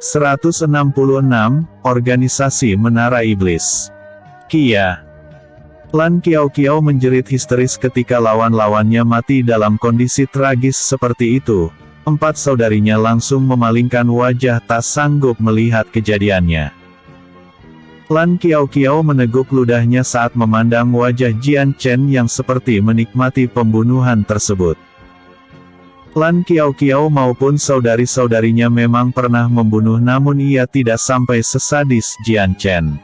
166, Organisasi Menara Iblis. Kia. Lan Qiao menjerit histeris ketika lawan-lawannya mati dalam kondisi tragis seperti itu. Empat saudarinya langsung memalingkan wajah tak sanggup melihat kejadiannya. Lan Qiao meneguk ludahnya saat memandang wajah Jian Chen yang seperti menikmati pembunuhan tersebut. Lan Qiao maupun saudari-saudarinya memang pernah membunuh, namun ia tidak sampai sesadis Jian Chen.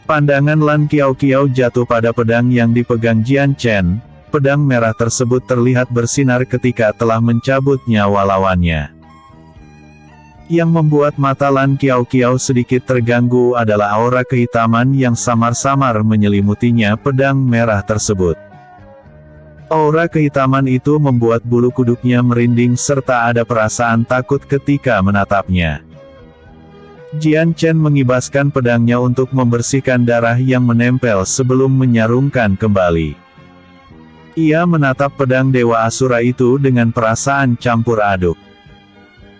Pandangan Lan Qiao jatuh pada pedang yang dipegang Jian Chen. Pedang merah tersebut terlihat bersinar ketika telah mencabut nyawa lawannya. Yang membuat mata Lan Qiao sedikit terganggu adalah aura kehitaman yang samar-samar menyelimutinya pedang merah tersebut. Aura kehitaman itu membuat bulu kuduknya merinding serta ada perasaan takut ketika menatapnya. Jian Chen mengibaskan pedangnya untuk membersihkan darah yang menempel sebelum menyarungkan kembali. Ia menatap pedang Dewa Asura itu dengan perasaan campur aduk.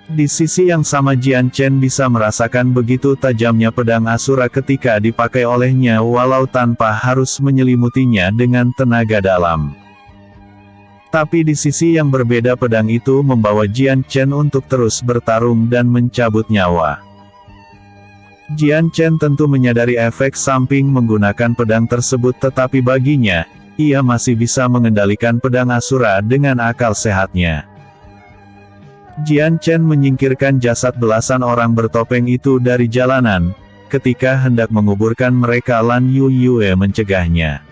Di sisi yang sama Jian Chen bisa merasakan begitu tajamnya pedang Asura ketika dipakai olehnya walau tanpa harus menyelimutinya dengan tenaga dalam. Tapi di sisi yang berbeda pedang itu membawa Jian Chen untuk terus bertarung dan mencabut nyawa. Jian Chen tentu menyadari efek samping menggunakan pedang tersebut, tetapi baginya, ia masih bisa mengendalikan pedang Asura dengan akal sehatnya. Jian Chen menyingkirkan jasad belasan orang bertopeng itu dari jalanan. Ketika hendak menguburkan mereka, Lan Yue mencegahnya.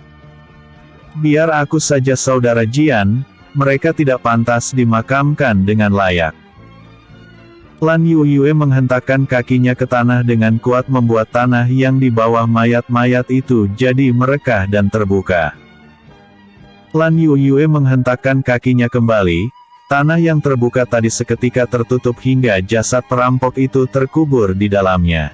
Biar aku saja saudara Jian, mereka tidak pantas dimakamkan dengan layak. Lan Yue menghentakkan kakinya ke tanah dengan kuat, membuat tanah yang di bawah mayat-mayat itu jadi merekah dan terbuka. Lan Yue menghentakkan kakinya kembali, tanah yang terbuka tadi seketika tertutup hingga jasad perampok itu terkubur di dalamnya.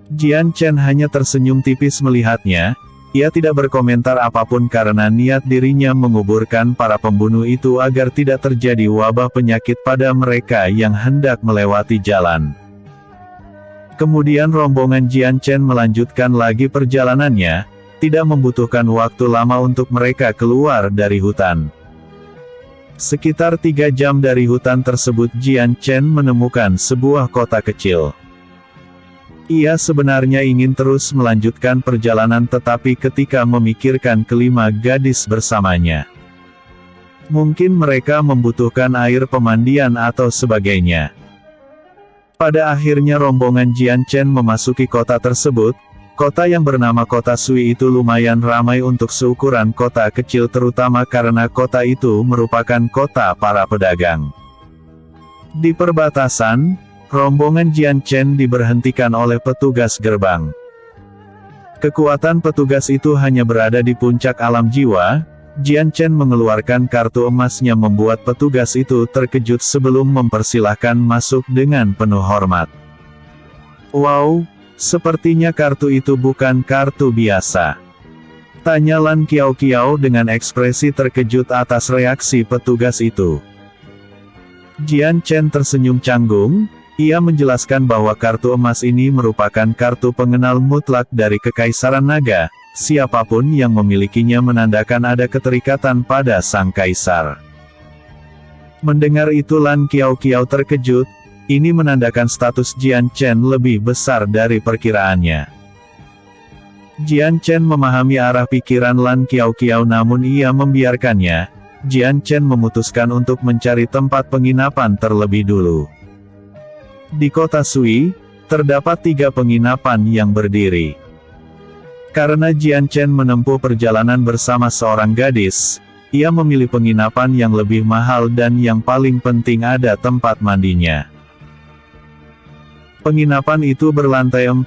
Jian Chen hanya tersenyum tipis melihatnya. Ia tidak berkomentar apapun karena niat dirinya menguburkan para pembunuh itu agar tidak terjadi wabah penyakit pada mereka yang hendak melewati jalan. Kemudian rombongan Jian Chen melanjutkan lagi perjalanannya, tidak membutuhkan waktu lama untuk mereka keluar dari hutan. Sekitar 3 jam dari hutan tersebut Jian Chen menemukan sebuah kota kecil. Ia sebenarnya ingin terus melanjutkan perjalanan, tetapi ketika memikirkan kelima gadis bersamanya, mungkin mereka membutuhkan air pemandian atau sebagainya. Pada akhirnya rombongan Jian Chen memasuki kota tersebut. Kota yang bernama Kota Sui itu lumayan ramai untuk seukuran kota kecil, terutama karena kota itu merupakan kota para pedagang. Di perbatasan, rombongan Jian Chen diberhentikan oleh petugas gerbang. Kekuatan petugas itu hanya berada di puncak alam jiwa. Jian Chen mengeluarkan kartu emasnya membuat petugas itu terkejut sebelum mempersilahkan masuk dengan penuh hormat. Wow, sepertinya kartu itu bukan kartu biasa. Tanya Lan Qiao dengan ekspresi terkejut atas reaksi petugas itu. Jian Chen tersenyum canggung. Ia menjelaskan bahwa kartu emas ini merupakan kartu pengenal mutlak dari Kekaisaran Naga. Siapapun yang memilikinya menandakan ada keterikatan pada sang kaisar. Mendengar itu Lan Qiao terkejut. Ini menandakan status Jian Chen lebih besar dari perkiraannya. Jian Chen memahami arah pikiran Lan Qiao namun ia membiarkannya. Jian Chen memutuskan untuk mencari tempat penginapan terlebih dulu. Di kota Sui, terdapat 3 penginapan yang berdiri. Karena Jian Chen menempuh perjalanan bersama seorang gadis, ia memilih penginapan yang lebih mahal dan yang paling penting ada tempat mandinya. Penginapan itu berlantai 4,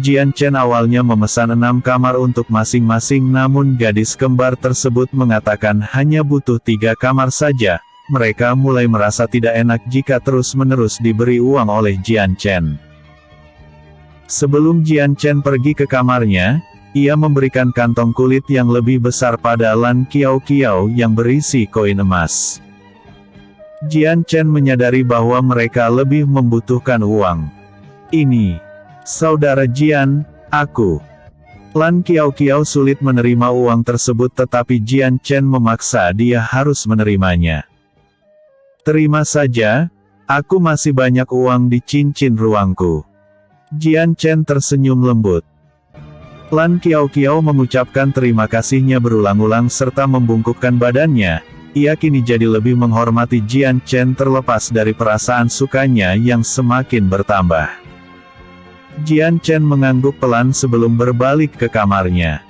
Jian Chen awalnya memesan 6 kamar untuk masing-masing, namun gadis kembar tersebut mengatakan hanya butuh 3 kamar saja. Mereka mulai merasa tidak enak jika terus-menerus diberi uang oleh Jian Chen. Sebelum Jian Chen pergi ke kamarnya, ia memberikan kantong kulit yang lebih besar pada Lan Qiao yang berisi koin emas. Jian Chen menyadari bahwa mereka lebih membutuhkan uang. Ini, saudara Jian, aku. Lan Qiao sulit menerima uang tersebut tetapi Jian Chen memaksa dia harus menerimanya. Terima saja, aku masih banyak uang di cincin ruangku. Jian Chen tersenyum lembut. Lan Qiao mengucapkan terima kasihnya berulang-ulang serta membungkukkan badannya. Ia kini jadi lebih menghormati Jian Chen terlepas dari perasaan sukanya yang semakin bertambah. Jian Chen mengangguk pelan sebelum berbalik ke kamarnya.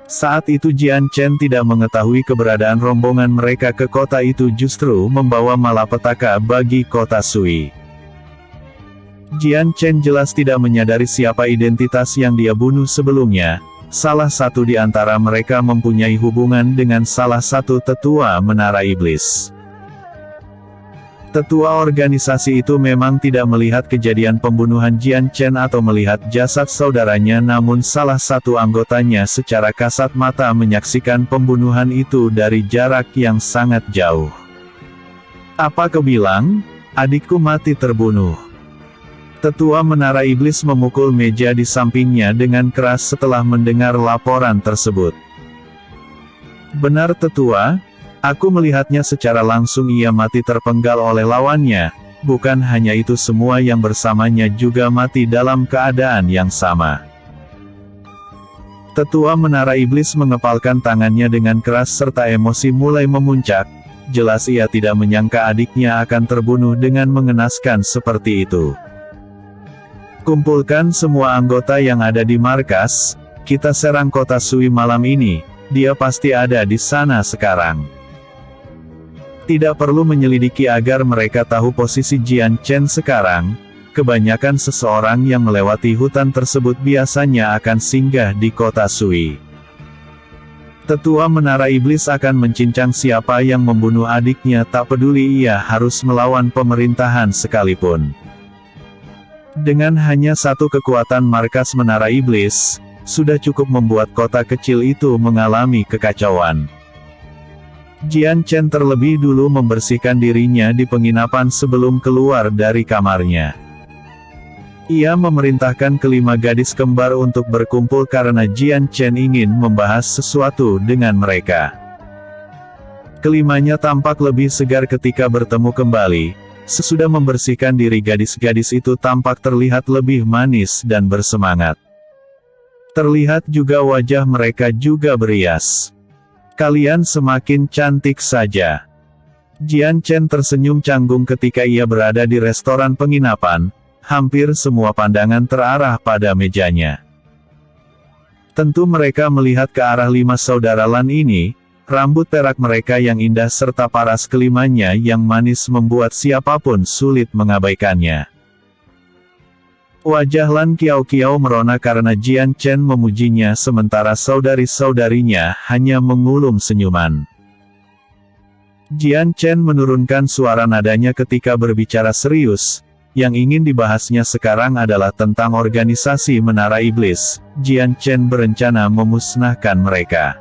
Saat itu Jian Chen tidak mengetahui keberadaan rombongan mereka ke kota itu justru membawa malapetaka bagi kota Sui. Jian Chen jelas tidak menyadari siapa identitas yang dia bunuh sebelumnya. Salah satu di antara mereka mempunyai hubungan dengan salah satu tetua Menara Iblis. Tetua organisasi itu memang tidak melihat kejadian pembunuhan Jian Chen atau melihat jasad saudaranya, namun salah satu anggotanya secara kasat mata menyaksikan pembunuhan itu dari jarak yang sangat jauh. Apa kau bilang? Adikku mati terbunuh. Tetua Menara Iblis memukul meja di sampingnya dengan keras setelah mendengar laporan tersebut. Benar tetua, aku melihatnya secara langsung, ia mati terpenggal oleh lawannya. Bukan hanya itu, semua yang bersamanya juga mati dalam keadaan yang sama. Tetua Menara Iblis mengepalkan tangannya dengan keras serta emosi mulai memuncak. Jelas ia tidak menyangka adiknya akan terbunuh dengan mengenaskan seperti itu. Kumpulkan semua anggota yang ada di markas, kita serang kota Sui malam ini, dia pasti ada di sana sekarang. Tidak perlu menyelidiki agar mereka tahu posisi Jian Chen sekarang, kebanyakan seseorang yang melewati hutan tersebut biasanya akan singgah di kota Sui. Tetua Menara Iblis akan mencincang siapa yang membunuh adiknya, tak peduli ia harus melawan pemerintahan sekalipun. Dengan hanya satu kekuatan markas Menara Iblis, sudah cukup membuat kota kecil itu mengalami kekacauan. Jian Chen terlebih dulu membersihkan dirinya di penginapan sebelum keluar dari kamarnya. Ia memerintahkan kelima gadis kembar untuk berkumpul karena Jian Chen ingin membahas sesuatu dengan mereka. Kelimanya tampak lebih segar ketika bertemu kembali. Sesudah membersihkan diri, gadis-gadis itu tampak terlihat lebih manis dan bersemangat. Terlihat juga wajah mereka juga berias. Kalian semakin cantik saja. Jian Chen tersenyum canggung ketika ia berada di restoran penginapan. Hampir semua pandangan terarah pada mejanya. Tentu mereka melihat ke arah lima saudara Lan ini. Rambut perak mereka yang indah serta paras kelimanya yang manis membuat siapapun sulit mengabaikannya. Wajah Lan Qiao merona karena Jian Chen memujinya sementara saudari-saudarinya hanya mengulum senyuman. Jian Chen menurunkan suara nadanya ketika berbicara serius. Yang ingin dibahasnya sekarang adalah tentang organisasi Menara Iblis. Jian Chen berencana memusnahkan mereka.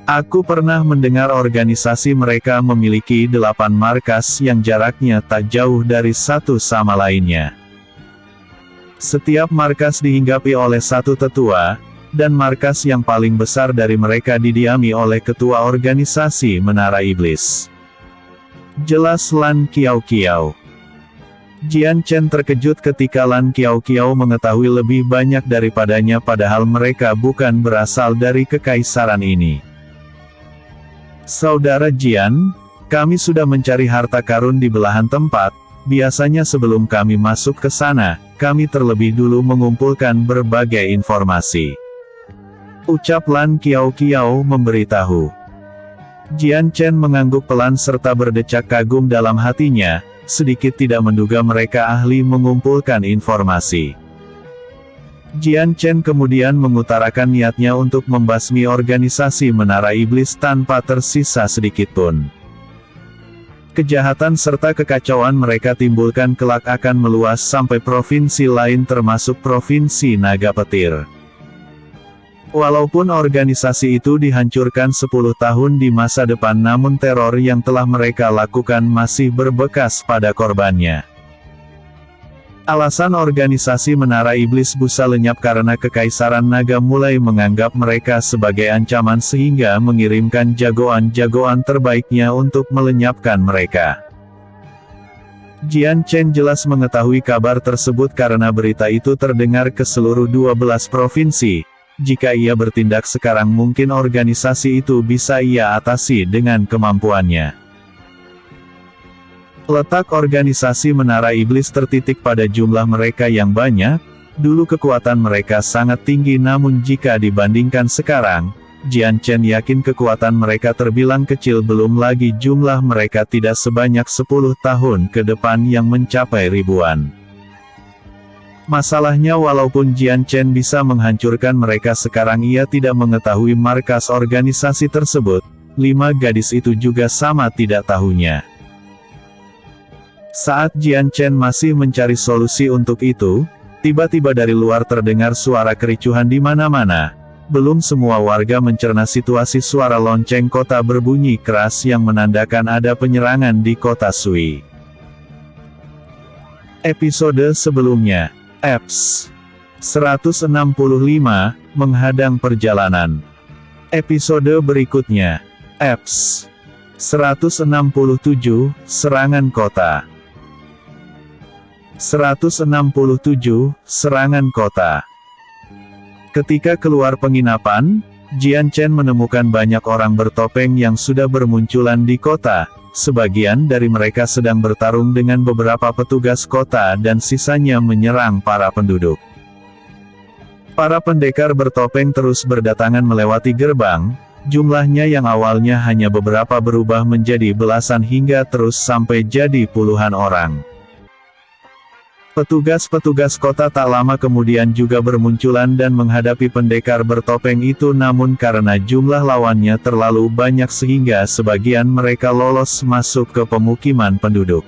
Aku pernah mendengar organisasi mereka memiliki 8 markas yang jaraknya tak jauh dari satu sama lainnya. Setiap markas dihinggapi oleh satu tetua, dan markas yang paling besar dari mereka didiami oleh ketua organisasi Menara Iblis. Jelas Lan Qiao. Jian Chen terkejut ketika Lan Qiao mengetahui lebih banyak daripadanya padahal mereka bukan berasal dari kekaisaran ini. Saudara Jian, kami sudah mencari harta karun di belahan tempat, biasanya sebelum kami masuk ke sana, kami terlebih dulu mengumpulkan berbagai informasi. Ucap Lan Qiao memberitahu. Jian Chen mengangguk pelan serta berdecak kagum dalam hatinya. Sedikit tidak menduga mereka ahli mengumpulkan informasi. Jian Chen kemudian mengutarakan niatnya untuk membasmi organisasi Menara Iblis tanpa tersisa sedikitpun. Kejahatan serta kekacauan mereka timbulkan kelak akan meluas sampai provinsi lain termasuk provinsi Naga Petir. Walaupun organisasi itu dihancurkan 10 tahun di masa depan, namun teror yang telah mereka lakukan masih berbekas pada korbannya. Alasan organisasi Menara Iblis busa lenyap karena Kekaisaran Naga mulai menganggap mereka sebagai ancaman sehingga mengirimkan jagoan-jagoan terbaiknya untuk melenyapkan mereka. Jian Chen jelas mengetahui kabar tersebut karena berita itu terdengar ke seluruh 12 provinsi. Jika ia bertindak sekarang, mungkin organisasi itu bisa ia atasi dengan kemampuannya. Letak organisasi Menara Iblis tertitik pada jumlah mereka yang banyak. Dulu kekuatan mereka sangat tinggi, namun jika dibandingkan sekarang, Jian Chen yakin kekuatan mereka terbilang kecil, belum lagi jumlah mereka tidak sebanyak 10 tahun ke depan yang mencapai ribuan. Masalahnya, walaupun Jian Chen bisa menghancurkan mereka sekarang, ia tidak mengetahui markas organisasi tersebut. 5 gadis itu juga sama tidak tahunya. Saat Jian Chen masih mencari solusi untuk itu, tiba-tiba dari luar terdengar suara kericuhan di mana-mana. Belum semua warga mencerna situasi, suara lonceng kota berbunyi keras yang menandakan ada penyerangan di kota Sui. Episode sebelumnya, Eps 165, menghadang perjalanan. Episode berikutnya, Eps 167, serangan kota. 167, serangan kota. Ketika keluar penginapan, Jian Chen menemukan banyak orang bertopeng yang sudah bermunculan di kota. Sebagian dari mereka sedang bertarung dengan beberapa petugas kota dan sisanya menyerang para penduduk. Para pendekar bertopeng terus berdatangan melewati gerbang. Jumlahnya yang awalnya hanya beberapa berubah menjadi belasan hingga terus sampai jadi puluhan orang. Petugas-petugas kota tak lama kemudian juga bermunculan dan menghadapi pendekar bertopeng itu, namun karena jumlah lawannya terlalu banyak sehingga sebagian mereka lolos masuk ke pemukiman penduduk.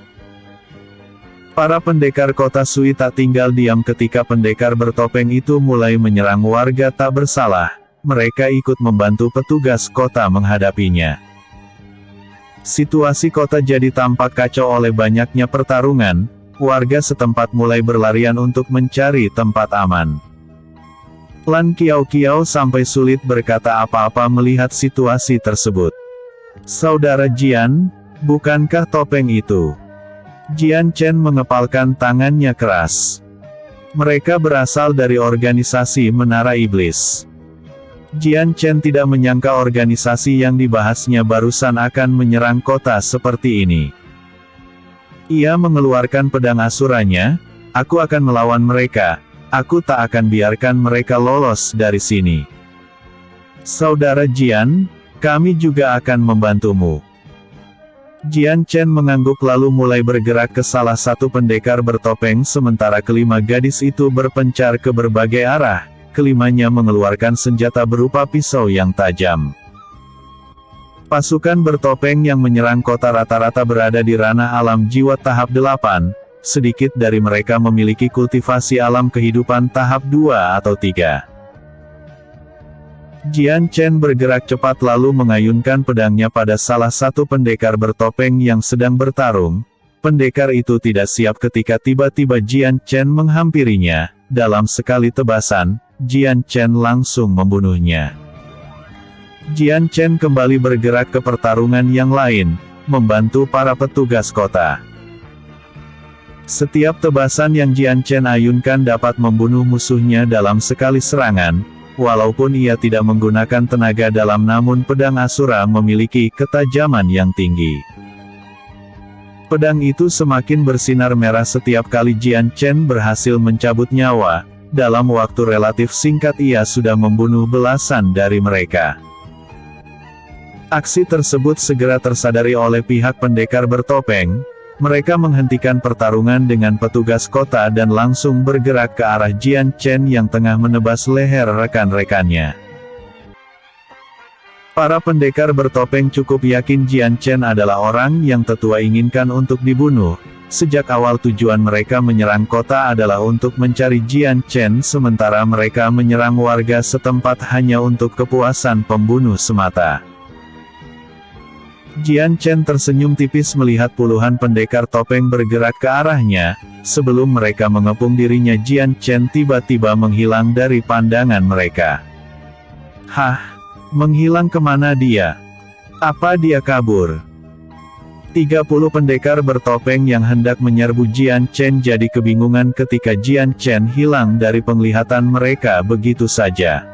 Para pendekar kota Sui tak tinggal diam ketika pendekar bertopeng itu mulai menyerang warga tak bersalah. Mereka ikut membantu petugas kota menghadapinya. Situasi kota jadi tampak kacau oleh banyaknya pertarungan. Warga setempat mulai berlarian untuk mencari tempat aman. Lan Kiao sampai sulit berkata apa-apa melihat situasi tersebut. "Saudara Jian, bukankah topeng itu?" Jian Chen mengepalkan tangannya keras. "Mereka berasal dari organisasi Menara Iblis." Jian Chen tidak menyangka organisasi yang dibahasnya barusan akan menyerang kota seperti ini. Ia mengeluarkan pedang asuranya. "Aku akan melawan mereka. Aku tak akan biarkan mereka lolos dari sini. Saudara Jian, kami juga akan membantumu." Jian Chen mengangguk lalu mulai bergerak ke salah satu pendekar bertopeng sementara kelima gadis itu berpencar ke berbagai arah. Kelimanya mengeluarkan senjata berupa pisau yang tajam. Pasukan bertopeng yang menyerang kota rata-rata berada di ranah alam jiwa tahap 8, sedikit dari mereka memiliki kultivasi alam kehidupan tahap 2 atau 3. Jian Chen bergerak cepat lalu mengayunkan pedangnya pada salah satu pendekar bertopeng yang sedang bertarung. Pendekar itu tidak siap ketika tiba-tiba Jian Chen menghampirinya. Dalam sekali tebasan, Jian Chen langsung membunuhnya. Jian Chen kembali bergerak ke pertarungan yang lain, membantu para petugas kota. Setiap tebasan yang Jian Chen ayunkan dapat membunuh musuhnya dalam sekali serangan. Walaupun ia tidak menggunakan tenaga dalam, namun pedang Asura memiliki ketajaman yang tinggi. Pedang itu semakin bersinar merah setiap kali Jian Chen berhasil mencabut nyawa. Dalam waktu relatif singkat ia sudah membunuh belasan dari mereka. Aksi tersebut segera tersadari oleh pihak pendekar bertopeng. Mereka menghentikan pertarungan dengan petugas kota dan langsung bergerak ke arah Jian Chen yang tengah menebas leher rekan-rekannya. Para pendekar bertopeng cukup yakin Jian Chen adalah orang yang tetua inginkan untuk dibunuh. Sejak awal tujuan mereka menyerang kota adalah untuk mencari Jian Chen, sementara mereka menyerang warga setempat hanya untuk kepuasan pembunuh semata. Jian Chen tersenyum tipis melihat puluhan pendekar topeng bergerak ke arahnya. Sebelum mereka mengepung dirinya, Jian Chen tiba-tiba menghilang dari pandangan mereka. Hah? Menghilang kemana dia? Apa dia kabur? 30 pendekar bertopeng yang hendak menyerbu Jian Chen jadi kebingungan ketika Jian Chen hilang dari penglihatan mereka begitu saja.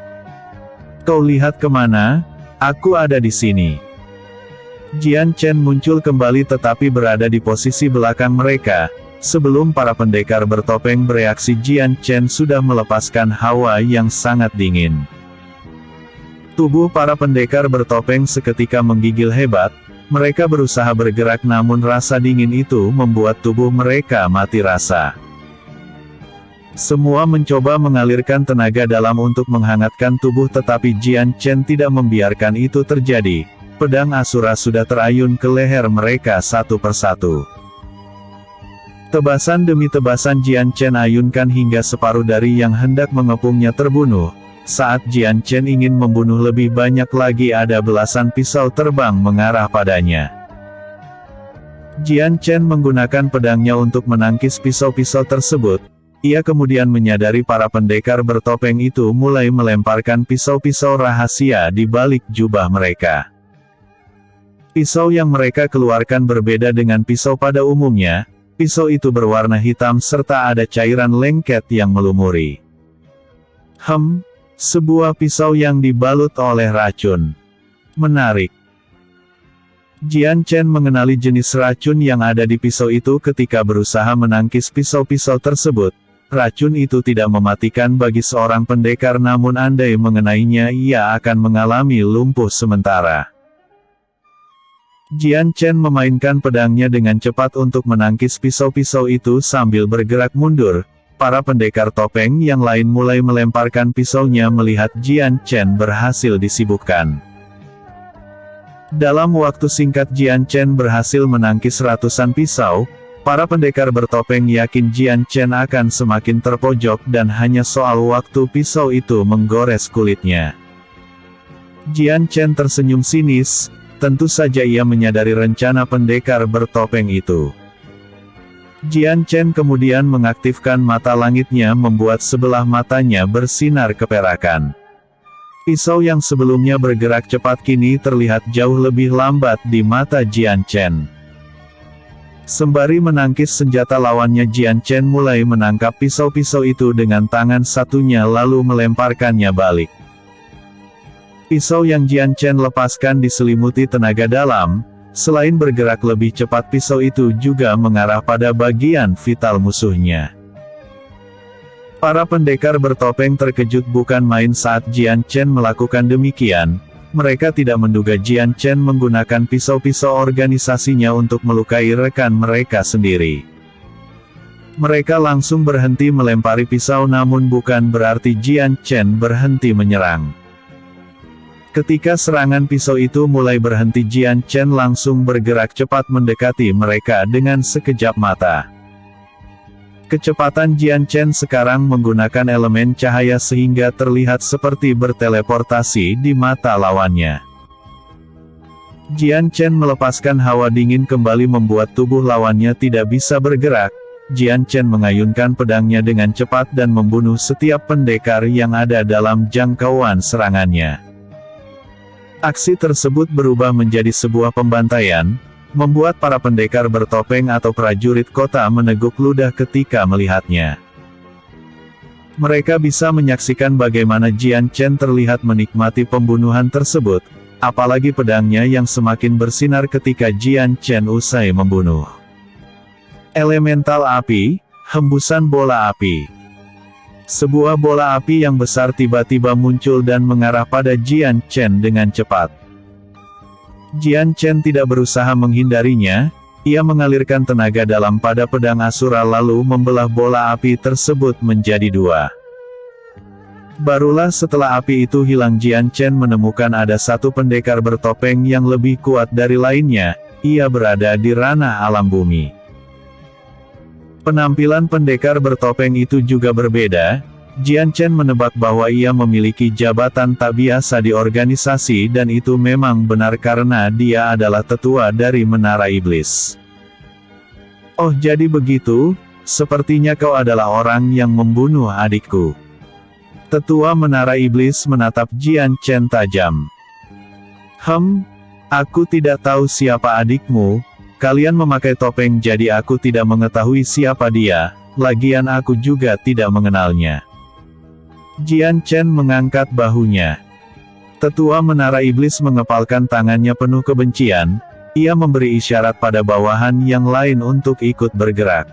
Kau lihat kemana? Aku ada di sini. Jian Chen muncul kembali tetapi berada di posisi belakang mereka. Sebelum para pendekar bertopeng bereaksi, Jian Chen sudah melepaskan hawa yang sangat dingin. Tubuh para pendekar bertopeng seketika menggigil hebat. Mereka berusaha bergerak namun rasa dingin itu membuat tubuh mereka mati rasa. Semua mencoba mengalirkan tenaga dalam untuk menghangatkan tubuh tetapi Jian Chen tidak membiarkan itu terjadi. Pedang Asura sudah terayun ke leher mereka satu persatu. Tebasan demi tebasan Jian Chen ayunkan hingga separuh dari yang hendak mengepungnya terbunuh. Saat Jian Chen ingin membunuh lebih banyak lagi, ada belasan pisau terbang mengarah padanya. Jian Chen menggunakan pedangnya untuk menangkis pisau-pisau tersebut. Ia kemudian menyadari para pendekar bertopeng itu mulai melemparkan pisau-pisau rahasia di balik jubah mereka. Pisau yang mereka keluarkan berbeda dengan pisau pada umumnya. Pisau itu berwarna hitam serta ada cairan lengket yang melumuri. Sebuah pisau yang dibalut oleh racun. Menarik. Jian Chen mengenali jenis racun yang ada di pisau itu ketika berusaha menangkis pisau-pisau tersebut. Racun itu tidak mematikan bagi seorang pendekar namun andai mengenainya ia akan mengalami lumpuh sementara. Jian Chen memainkan pedangnya dengan cepat untuk menangkis pisau-pisau itu sambil bergerak mundur. Para pendekar topeng yang lain mulai melemparkan pisaunya melihat Jian Chen berhasil disibukkan. Dalam waktu singkat Jian Chen berhasil menangkis ratusan pisau. Para pendekar bertopeng yakin Jian Chen akan semakin terpojok dan hanya soal waktu pisau itu menggores kulitnya. Jian Chen tersenyum sinis, tentu saja ia menyadari rencana pendekar bertopeng itu. Jian Chen kemudian mengaktifkan mata langitnya membuat sebelah matanya bersinar keperakan. Pisau yang sebelumnya bergerak cepat kini terlihat jauh lebih lambat di mata Jian Chen. Sembari menangkis senjata lawannya, Jian Chen mulai menangkap pisau-pisau itu dengan tangan satunya lalu melemparkannya balik. Pisau yang Jian Chen lepaskan diselimuti tenaga dalam. Selain bergerak lebih cepat, pisau itu juga mengarah pada bagian vital musuhnya. Para pendekar bertopeng terkejut bukan main saat Jian Chen melakukan demikian. Mereka tidak menduga Jian Chen menggunakan pisau-pisau organisasinya untuk melukai rekan mereka sendiri. Mereka langsung berhenti melempari pisau namun bukan berarti Jian Chen berhenti menyerang. Ketika serangan pisau itu mulai berhenti, Jian Chen langsung bergerak cepat mendekati mereka dengan sekejap mata. Kecepatan Jian Chen sekarang menggunakan elemen cahaya sehingga terlihat seperti berteleportasi di mata lawannya. Jian Chen melepaskan hawa dingin kembali membuat tubuh lawannya tidak bisa bergerak. Jian Chen mengayunkan pedangnya dengan cepat dan membunuh setiap pendekar yang ada dalam jangkauan serangannya. Aksi tersebut berubah menjadi sebuah pembantaian, membuat para pendekar bertopeng atau prajurit kota meneguk ludah ketika melihatnya. Mereka bisa menyaksikan bagaimana Jian Chen terlihat menikmati pembunuhan tersebut, apalagi pedangnya yang semakin bersinar ketika Jian Chen usai membunuh. Elemental api, hembusan bola api. Sebuah bola api yang besar tiba-tiba muncul dan mengarah pada Jian Chen dengan cepat. Jian Chen tidak berusaha menghindarinya, ia mengalirkan tenaga dalam pada pedang Asura lalu membelah bola api tersebut menjadi dua. Barulah setelah api itu hilang Jian Chen menemukan ada satu pendekar bertopeng yang lebih kuat dari lainnya, ia berada di ranah alam bumi. Penampilan pendekar bertopeng itu juga berbeda. Jian Chen menebak bahwa ia memiliki jabatan tak biasa di organisasi dan itu memang benar karena dia adalah tetua dari Menara Iblis. Oh jadi begitu, sepertinya kau adalah orang yang membunuh adikku. Tetua Menara Iblis menatap Jian Chen tajam. Aku tidak tahu siapa adikmu. Kalian memakai topeng jadi aku tidak mengetahui siapa dia, lagian aku juga tidak mengenalnya. Jian Chen mengangkat bahunya. Tetua Menara Iblis mengepalkan tangannya penuh kebencian, ia memberi isyarat pada bawahan yang lain untuk ikut bergerak.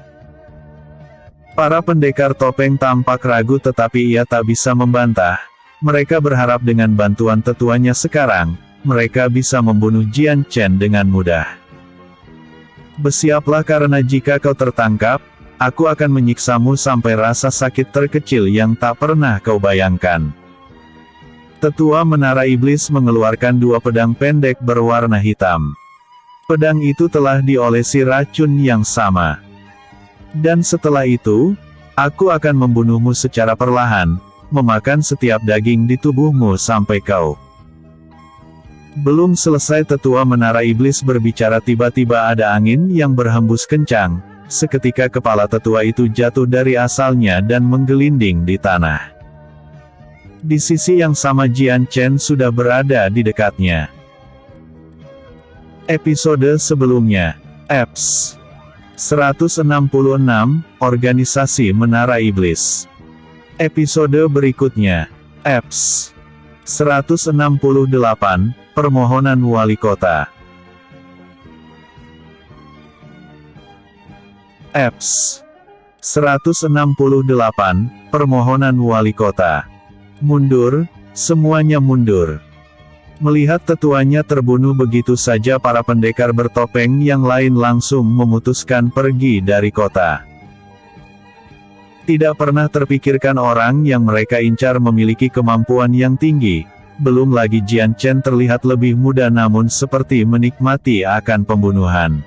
Para pendekar topeng tampak ragu tetapi ia tak bisa membantah, mereka berharap dengan bantuan tetuanya sekarang, mereka bisa membunuh Jian Chen dengan mudah. Bersiaplah karena jika kau tertangkap, aku akan menyiksamu sampai rasa sakit terkecil yang tak pernah kau bayangkan. Tetua Menara Iblis mengeluarkan 2 pedang pendek berwarna hitam. Pedang itu telah diolesi racun yang sama. Dan setelah itu, aku akan membunuhmu secara perlahan, memakan setiap daging di tubuhmu sampai kau. Belum selesai Tetua Menara Iblis berbicara tiba-tiba ada angin yang berhembus kencang, seketika kepala tetua itu jatuh dari asalnya dan menggelinding di tanah. Di sisi yang sama Jian Chen sudah berada di dekatnya. Episode sebelumnya, Eps 166, Organisasi Menara Iblis. Episode berikutnya, Eps 168, Permohonan Wali Kota. Eps 168, Permohonan Wali Kota. Mundur, semuanya mundur. Melihat tetuanya terbunuh begitu saja para pendekar bertopeng yang lain langsung memutuskan pergi dari kota. Tidak pernah terpikirkan orang yang mereka incar memiliki kemampuan yang tinggi. Belum lagi Jian Chen terlihat lebih muda namun seperti menikmati akan pembunuhan.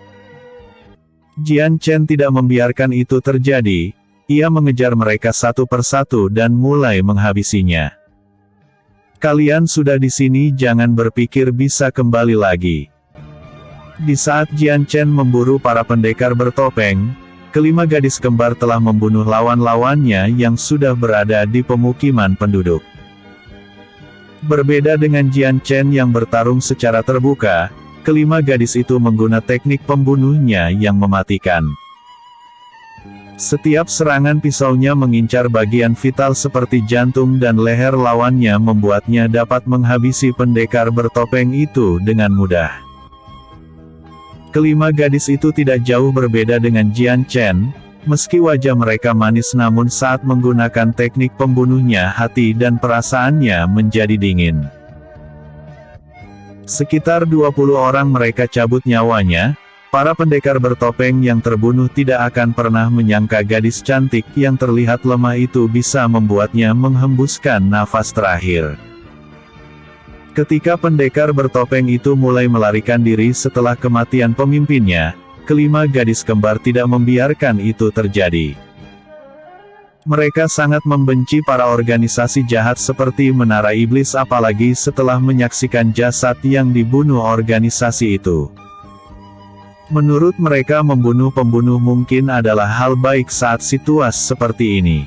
Jian Chen tidak membiarkan itu terjadi, ia mengejar mereka satu persatu dan mulai menghabisinya. Kalian sudah di sini jangan berpikir bisa kembali lagi. Di saat Jian Chen memburu para pendekar bertopeng, kelima gadis kembar telah membunuh lawan-lawannya yang sudah berada di pemukiman penduduk. Berbeda dengan Jian Chen yang bertarung secara terbuka, kelima gadis itu menggunakan teknik pembunuhnya yang mematikan. Setiap serangan pisaunya mengincar bagian vital seperti jantung dan leher lawannya membuatnya dapat menghabisi pendekar bertopeng itu dengan mudah. Kelima gadis itu tidak jauh berbeda dengan Jian Chen. Meski wajah mereka manis namun saat menggunakan teknik pembunuhnya hati dan perasaannya menjadi dingin. Sekitar 20 orang mereka cabut nyawanya, para pendekar bertopeng yang terbunuh tidak akan pernah menyangka gadis cantik yang terlihat lemah itu bisa membuatnya menghembuskan nafas terakhir. Ketika pendekar bertopeng itu mulai melarikan diri setelah kematian pemimpinnya, kelima gadis kembar tidak membiarkan itu terjadi. Mereka sangat membenci para organisasi jahat seperti Menara Iblis apalagi setelah menyaksikan jasad yang dibunuh organisasi itu. Menurut mereka membunuh pembunuh mungkin adalah hal baik saat situasi seperti ini.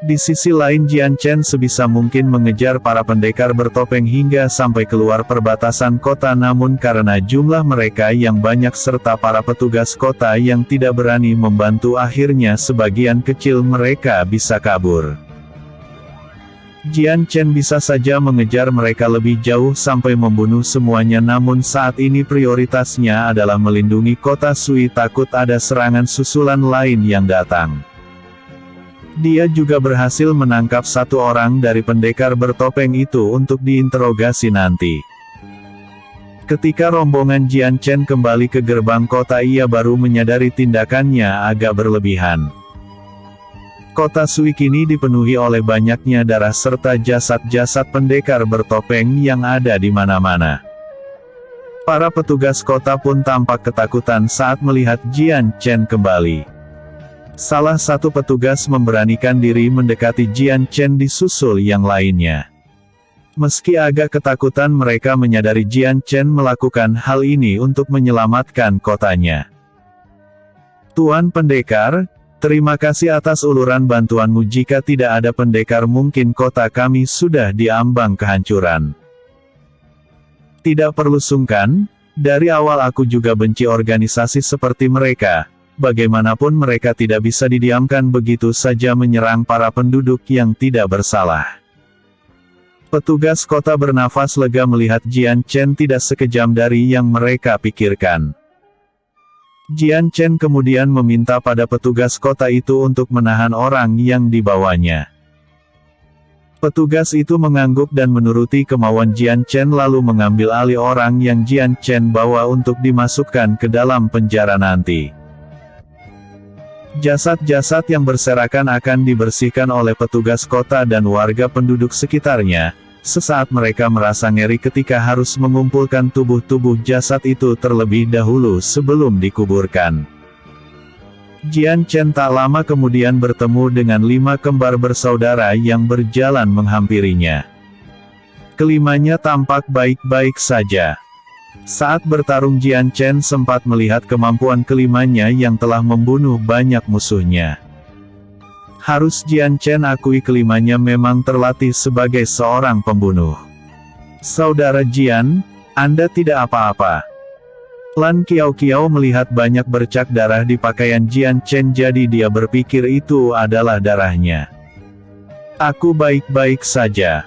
Di sisi lain Jian Chen sebisa mungkin mengejar para pendekar bertopeng hingga sampai keluar perbatasan kota namun karena jumlah mereka yang banyak serta para petugas kota yang tidak berani membantu akhirnya sebagian kecil mereka bisa kabur. Jian Chen bisa saja mengejar mereka lebih jauh sampai membunuh semuanya namun saat ini prioritasnya adalah melindungi kota Sui takut ada serangan susulan lain yang datang. Dia juga berhasil menangkap satu orang dari pendekar bertopeng itu untuk diinterogasi nanti. Ketika rombongan Jian Chen kembali ke gerbang kota ia baru menyadari tindakannya agak berlebihan. Kota Sui kini dipenuhi oleh banyaknya darah serta jasad-jasad pendekar bertopeng yang ada di mana-mana. Para petugas kota pun tampak ketakutan saat melihat Jian Chen kembali. Salah satu petugas memberanikan diri mendekati Jian Chen disusul yang lainnya. Meski agak ketakutan, mereka menyadari Jian Chen melakukan hal ini untuk menyelamatkan kotanya. Tuan Pendekar, terima kasih atas uluran bantuanmu. Jika tidak ada pendekar mungkin kota kami sudah diambang kehancuran. Tidak perlu sungkan, dari awal aku juga benci organisasi seperti mereka. Bagaimanapun mereka tidak bisa didiamkan begitu saja menyerang para penduduk yang tidak bersalah. Petugas kota bernafas lega melihat Jian Chen tidak sekejam dari yang mereka pikirkan. Jian Chen kemudian meminta pada petugas kota itu untuk menahan orang yang dibawanya. Petugas itu mengangguk dan menuruti kemauan Jian Chen lalu mengambil alih orang yang Jian Chen bawa untuk dimasukkan ke dalam penjara nanti. Jasad-jasad yang berserakan akan dibersihkan oleh petugas kota dan warga penduduk sekitarnya. Sesaat mereka merasa ngeri ketika harus mengumpulkan tubuh-tubuh jasad itu terlebih dahulu sebelum dikuburkan. Jian Chen tak lama kemudian bertemu dengan 5 kembar bersaudara yang berjalan menghampirinya. Kelimanya tampak baik-baik saja. Saat bertarung Jian Chen sempat melihat kemampuan kelimanya yang telah membunuh banyak musuhnya. Harus Jian Chen akui kelimanya memang terlatih sebagai seorang pembunuh. Saudara Jian, Anda tidak apa-apa. Lan Kiao melihat banyak bercak darah di pakaian Jian Chen jadi dia berpikir itu adalah darahnya. Aku baik-baik saja.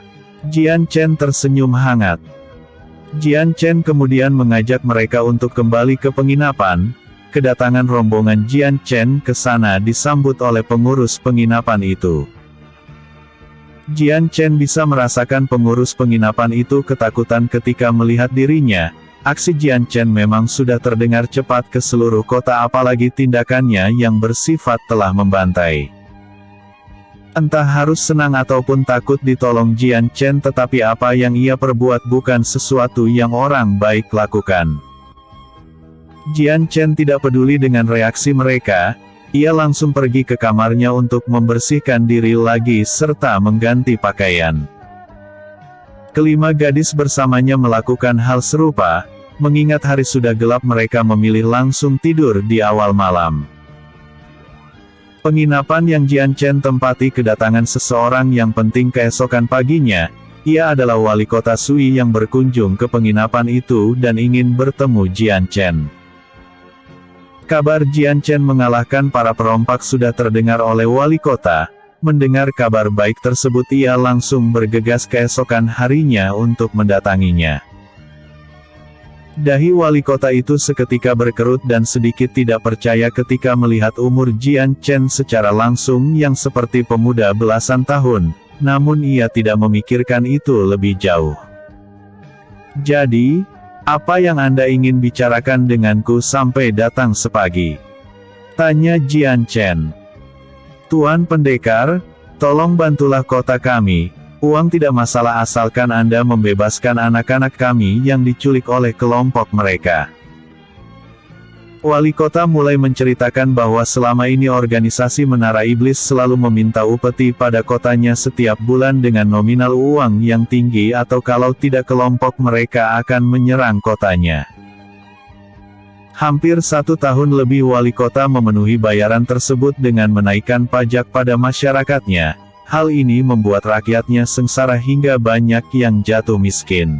Jian Chen tersenyum hangat. Jian Chen kemudian mengajak mereka untuk kembali ke penginapan. Kedatangan rombongan Jian Chen ke sana disambut oleh pengurus penginapan itu. Jian Chen bisa merasakan pengurus penginapan itu ketakutan ketika melihat dirinya. Aksi Jian Chen memang sudah terdengar cepat ke seluruh kota, apalagi tindakannya yang bersifat telah membantai. Entah harus senang ataupun takut ditolong Jian Chen, tetapi apa yang ia perbuat bukan sesuatu yang orang baik lakukan. Jian Chen tidak peduli dengan reaksi mereka, ia langsung pergi ke kamarnya untuk membersihkan diri lagi serta mengganti pakaian. Kelima gadis bersamanya melakukan hal serupa, mengingat hari sudah gelap mereka memilih langsung tidur di awal malam. Penginapan yang Jian Chen tempati kedatangan seseorang yang penting keesokan paginya. Ia adalah wali kota Sui yang berkunjung ke penginapan itu dan ingin bertemu Jian Chen. Kabar Jian Chen mengalahkan para perompak sudah terdengar oleh wali kota. Mendengar kabar baik tersebut ia langsung bergegas keesokan harinya untuk mendatanginya. Dahi wali kota itu seketika berkerut dan sedikit tidak percaya ketika melihat umur Jian Chen secara langsung yang seperti pemuda belasan tahun, namun ia tidak memikirkan itu lebih jauh. Jadi, apa yang Anda ingin bicarakan denganku sampai datang sepagi? Tanya Jian Chen. Tuan Pendekar, tolong bantulah kota kami. Uang tidak masalah asalkan Anda membebaskan anak-anak kami yang diculik oleh kelompok mereka. Wali kota mulai menceritakan bahwa selama ini organisasi Menara Iblis selalu meminta upeti pada kotanya setiap bulan dengan nominal uang yang tinggi, atau kalau tidak kelompok mereka akan menyerang kotanya. Hampir 1 tahun lebih wali kota memenuhi bayaran tersebut dengan menaikkan pajak pada masyarakatnya. Hal ini membuat rakyatnya sengsara hingga banyak yang jatuh miskin.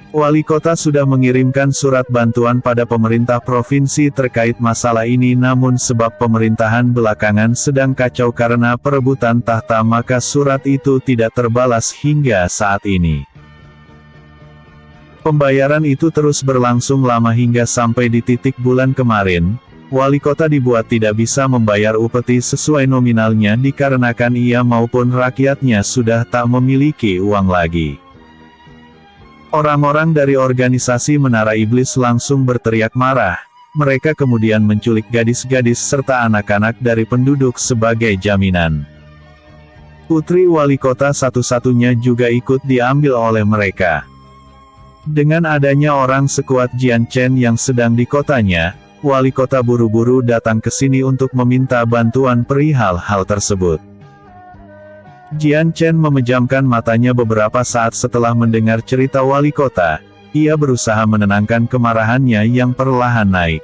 Wali kota sudah mengirimkan surat bantuan pada pemerintah provinsi terkait masalah ini, namun sebab pemerintahan belakangan sedang kacau karena perebutan tahta, maka surat itu tidak terbalas hingga saat ini. Pembayaran itu terus berlangsung lama hingga sampai di titik bulan kemarin. Wali kota dibuat tidak bisa membayar upeti sesuai nominalnya dikarenakan ia maupun rakyatnya sudah tak memiliki uang lagi. Orang-orang dari organisasi Menara Iblis langsung berteriak marah. Mereka kemudian menculik gadis-gadis serta anak-anak dari penduduk sebagai jaminan. Putri wali kota satu-satunya juga ikut diambil oleh mereka. Dengan adanya orang sekuat Jian Chen yang sedang di kotanya, wali kota buru-buru datang ke sini untuk meminta bantuan perihal hal tersebut. Jian Chen memejamkan matanya beberapa saat setelah mendengar cerita wali kota. Ia berusaha menenangkan kemarahannya yang perlahan naik.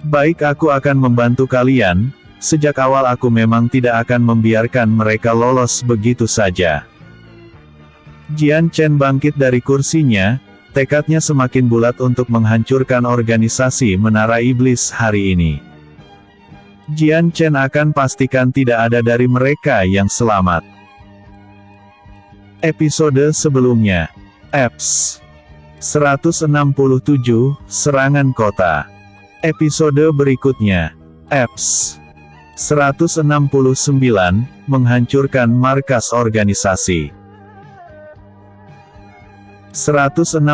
Baik, aku akan membantu kalian. Sejak awal aku memang tidak akan membiarkan mereka lolos begitu saja. Jian Chen bangkit dari kursinya, tekadnya semakin bulat untuk menghancurkan organisasi Menara Iblis hari ini. Jian Chen akan pastikan tidak ada dari mereka yang selamat. Episode sebelumnya. Eps 167, Serangan Kota. Episode berikutnya. Eps 169, Menghancurkan Markas Organisasi. 169,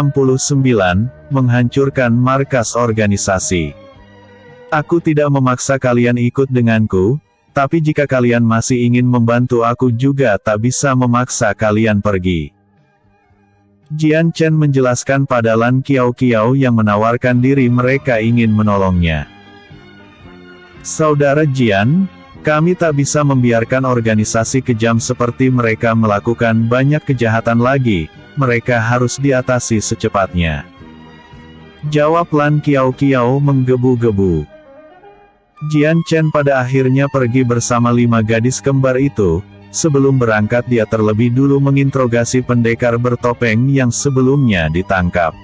Menghancurkan Markas Organisasi. Aku tidak memaksa kalian ikut denganku, tapi jika kalian masih ingin membantu aku juga tak bisa memaksa kalian pergi. Jian Chen menjelaskan pada Lan Qiao yang menawarkan diri mereka ingin menolongnya. Saudara Jian, kami tak bisa membiarkan organisasi kejam seperti mereka melakukan banyak kejahatan lagi, mereka harus diatasi secepatnya. Jawab Lan Qiao menggebu-gebu. Jian Chen pada akhirnya pergi bersama 5 gadis kembar itu. Sebelum berangkat dia terlebih dulu menginterogasi pendekar bertopeng yang sebelumnya ditangkap.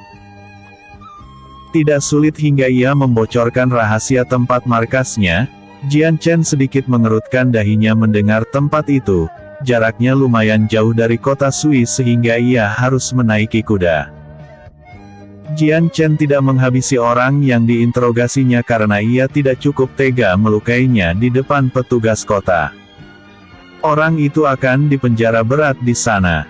Tidak sulit hingga ia membocorkan rahasia tempat markasnya. Jian Chen sedikit mengerutkan dahinya mendengar tempat itu. Jaraknya lumayan jauh dari kota Sui sehingga ia harus menaiki kuda. Jian Chen tidak menghabisi orang yang diinterogasinya karena ia tidak cukup tega melukainya di depan petugas kota. Orang itu akan dipenjara berat di sana.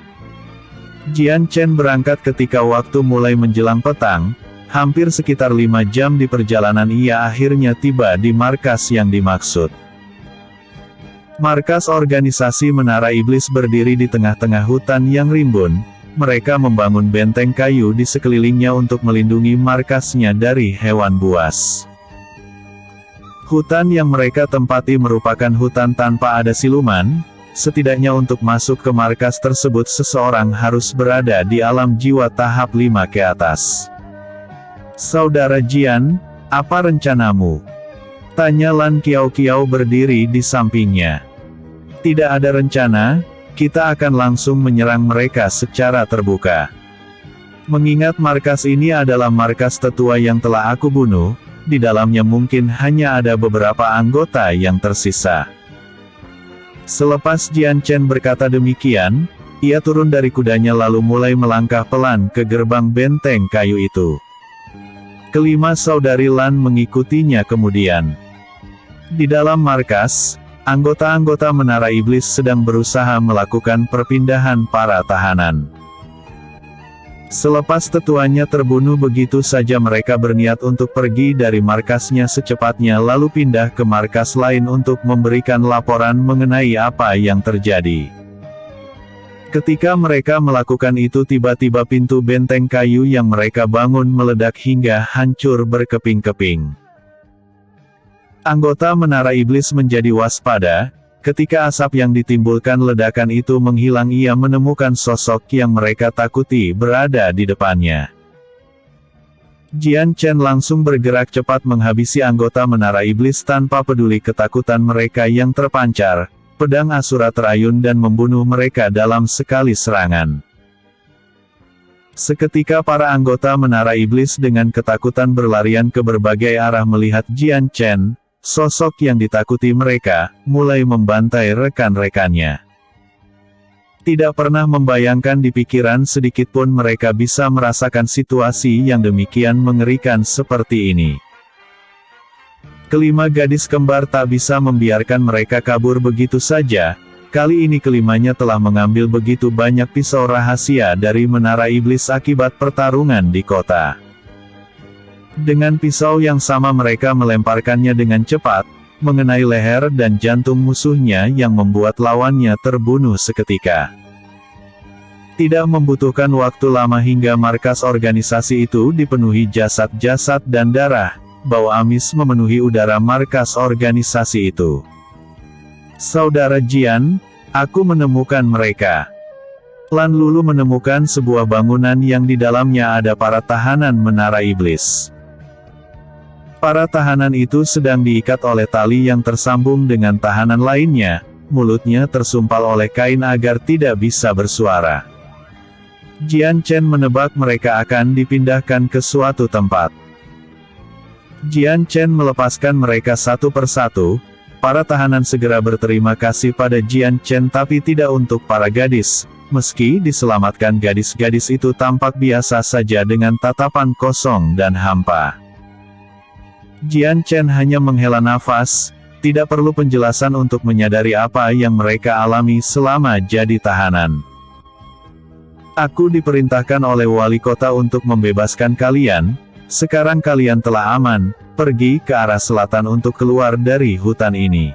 Jian Chen berangkat ketika waktu mulai menjelang petang. Hampir sekitar 5 jam di perjalanan ia akhirnya tiba di markas yang dimaksud. Markas organisasi Menara Iblis berdiri di tengah-tengah hutan yang rimbun. Mereka membangun benteng kayu di sekelilingnya untuk melindungi markasnya dari hewan buas. Hutan yang mereka tempati merupakan hutan tanpa ada siluman. Setidaknya untuk masuk ke markas tersebut seseorang harus berada di alam jiwa tahap 5 ke atas. Saudara Jian, apa rencanamu? Tanya Lan Qiao berdiri di sampingnya. Tidak ada rencana, kita akan langsung menyerang mereka secara terbuka. Mengingat markas ini adalah markas tetua yang telah aku bunuh, di dalamnya mungkin hanya ada beberapa anggota yang tersisa. Selepas Jian Chen berkata demikian, ia turun dari kudanya lalu mulai melangkah pelan ke gerbang benteng kayu itu. Kelima saudari Lan mengikutinya kemudian. Di dalam markas, anggota-anggota Menara Iblis sedang berusaha melakukan perpindahan para tahanan. Selepas tetuanya terbunuh begitu saja mereka berniat untuk pergi dari markasnya secepatnya lalu pindah ke markas lain untuk memberikan laporan mengenai apa yang terjadi. Ketika mereka melakukan itu tiba-tiba pintu benteng kayu yang mereka bangun meledak hingga hancur berkeping-keping. Anggota Menara Iblis menjadi waspada. Ketika asap yang ditimbulkan ledakan itu menghilang ia menemukan sosok yang mereka takuti berada di depannya. Jian Chen langsung bergerak cepat menghabisi anggota Menara Iblis tanpa peduli ketakutan mereka yang terpancar. Pedang Asura terayun dan membunuh mereka dalam sekali serangan. Seketika para anggota Menara Iblis dengan ketakutan berlarian ke berbagai arah melihat Jian Chen. Sosok yang ditakuti mereka, mulai membantai rekan-rekannya. Tidak pernah membayangkan di pikiran sedikitpun mereka bisa merasakan situasi yang demikian mengerikan seperti ini. Kelima gadis kembar tak bisa membiarkan mereka kabur begitu saja, kali ini kelimanya telah mengambil begitu banyak pisau rahasia dari Menara Iblis akibat pertarungan di kota. Dengan pisau yang sama mereka melemparkannya dengan cepat, mengenai leher dan jantung musuhnya yang membuat lawannya terbunuh seketika. Tidak membutuhkan waktu lama hingga markas organisasi itu dipenuhi jasad-jasad dan darah. Bau amis memenuhi udara markas organisasi itu. Saudara Jian, aku menemukan mereka. Lan Lulu menemukan sebuah bangunan yang di dalamnya ada para tahanan menara iblis. Para tahanan itu sedang diikat oleh tali yang tersambung dengan tahanan lainnya, mulutnya tersumpal oleh kain agar tidak bisa bersuara. Jian Chen menebak mereka akan dipindahkan ke suatu tempat. Jian Chen melepaskan mereka satu persatu. Para tahanan segera berterima kasih pada Jian Chen, tapi tidak untuk para gadis. Meski diselamatkan, gadis-gadis itu tampak biasa saja dengan tatapan kosong dan hampa. Jian Chen hanya menghela nafas. Tidak perlu penjelasan untuk menyadari apa yang mereka alami selama jadi tahanan. Aku diperintahkan oleh wali kota untuk membebaskan kalian. Sekarang kalian telah aman, pergi ke arah selatan untuk keluar dari hutan ini.